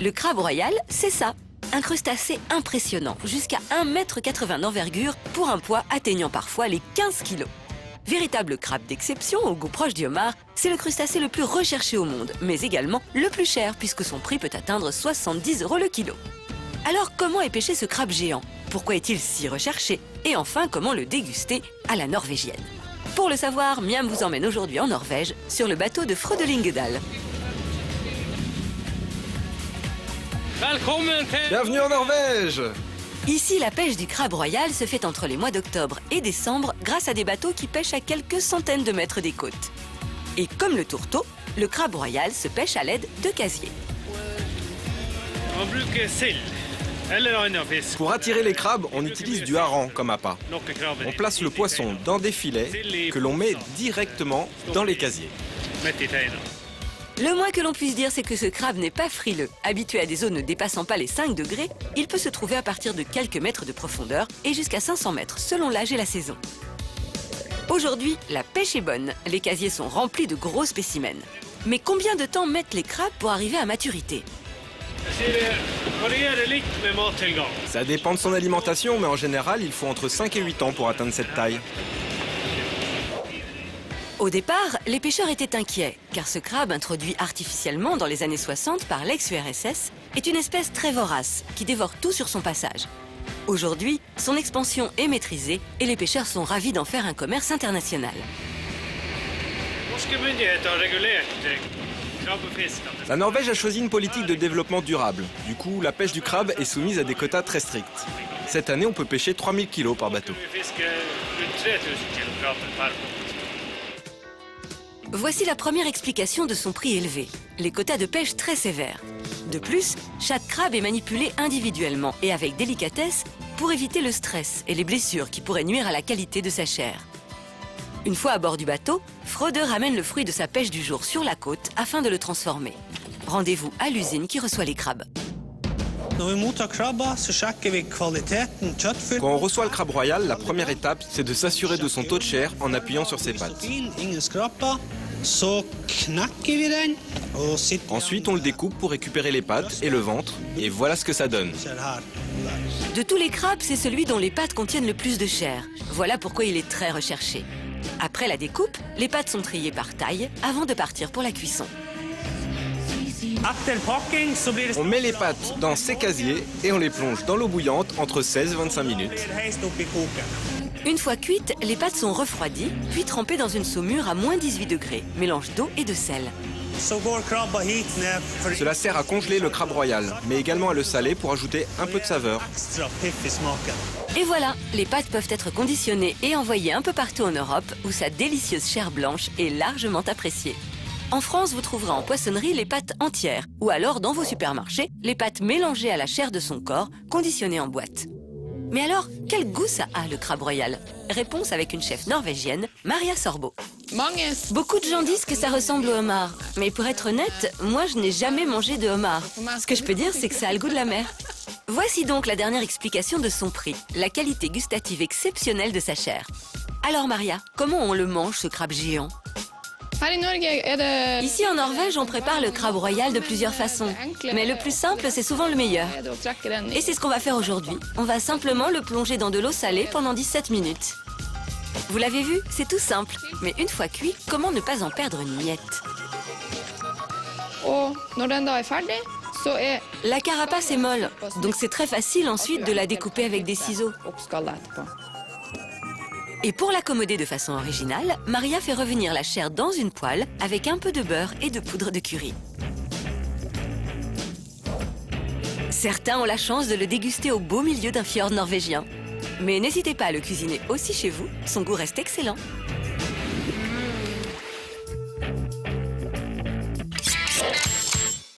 Le crabe royal, c'est ça. Un crustacé impressionnant, jusqu'à 1,80 m d'envergure pour un poids atteignant parfois les 15 kg. Véritable crabe d'exception, au goût proche du homard, c'est le crustacé le plus recherché au monde, mais également le plus cher puisque son prix peut atteindre 70 € le kilo. Alors comment est pêché ce crabe géant? Pourquoi est-il si recherché? Et enfin, comment le déguster à la norvégienne? Pour le savoir, Miam vous emmène aujourd'hui en Norvège sur le bateau de Frode Lingedal. Bienvenue en Norvège! Ici, la pêche du crabe royal se fait entre les mois d'octobre et décembre grâce à des bateaux qui pêchent à quelques centaines de mètres des côtes. Et comme le tourteau, le crabe royal se pêche à l'aide de casiers. Pour attirer les crabes, on utilise du hareng comme appât. On place le poisson dans des filets que l'on met directement dans les casiers. Le moins que l'on puisse dire, c'est que ce crabe n'est pas frileux. Habitué à des zones ne dépassant pas les 5 degrés, il peut se trouver à partir de quelques mètres de profondeur et jusqu'à 500 mètres selon l'âge et la saison. Aujourd'hui, la pêche est bonne. Les casiers sont remplis de gros spécimens. Mais combien de temps mettent les crabes pour arriver à maturité? Ça dépend de son alimentation, mais en général, il faut entre 5 et 8 ans pour atteindre cette taille. Au départ, les pêcheurs étaient inquiets, car ce crabe, introduit artificiellement dans les années 60 par l'ex-URSS, est une espèce très vorace, qui dévore tout sur son passage. Aujourd'hui, son expansion est maîtrisée et les pêcheurs sont ravis d'en faire un commerce international. La Norvège a choisi une politique de développement durable. Du coup, la pêche du crabe est soumise à des quotas très stricts. Cette année, on peut pêcher 3000 kg par bateau. Voici la première explication de son prix élevé, les quotas de pêche très sévères. De plus, chaque crabe est manipulé individuellement et avec délicatesse pour éviter le stress et les blessures qui pourraient nuire à la qualité de sa chair. Une fois à bord du bateau, Frode ramène le fruit de sa pêche du jour sur la côte afin de le transformer. Rendez-vous à l'usine qui reçoit les crabes. Quand on reçoit le crabe royal, la première étape, c'est de s'assurer de son taux de chair en appuyant sur ses pattes. Ensuite, on le découpe pour récupérer les pattes et le ventre, et voilà ce que ça donne. De tous les crabes, c'est celui dont les pattes contiennent le plus de chair. Voilà pourquoi il est très recherché. Après la découpe, les pattes sont triées par taille avant de partir pour la cuisson. On met les pâtes dans ces casiers et on les plonge dans l'eau bouillante entre 16 et 25 minutes. Une fois cuites, les pâtes sont refroidies, puis trempées dans une saumure à moins 18 degrés, mélange d'eau et de sel. Cela sert à congeler le crabe royal, mais également à le saler pour ajouter un peu de saveur. Et voilà, les pâtes peuvent être conditionnées et envoyées un peu partout en Europe, où sa délicieuse chair blanche est largement appréciée. En France, vous trouverez en poissonnerie les pâtes entières, ou alors dans vos supermarchés, les pâtes mélangées à la chair de son corps, conditionnées en boîte. Mais alors, quel goût ça a, le crabe royal? Réponse avec une chef norvégienne, Maria Sorbo. Beaucoup de gens disent que ça ressemble au homard. Mais pour être honnête, moi je n'ai jamais mangé de homard. Ce que je peux dire, c'est que ça a le goût de la mer. Voici donc la dernière explication de son prix, la qualité gustative exceptionnelle de sa chair. Alors Maria, comment on le mange, ce crabe géant? Ici en Norvège, on prépare le crabe royal de plusieurs façons. Mais le plus simple, c'est souvent le meilleur. Et c'est ce qu'on va faire aujourd'hui. On va simplement le plonger dans de l'eau salée pendant 17 minutes. Vous l'avez vu, c'est tout simple. Mais une fois cuit, comment ne pas en perdre une miette? La carapace est molle, donc c'est très facile ensuite de la découper avec des ciseaux. Et pour l'accommoder de façon originale, Maria fait revenir la chair dans une poêle avec un peu de beurre et de poudre de curry. Certains ont la chance de le déguster au beau milieu d'un fjord norvégien. Mais n'hésitez pas à le cuisiner aussi chez vous, son goût reste excellent.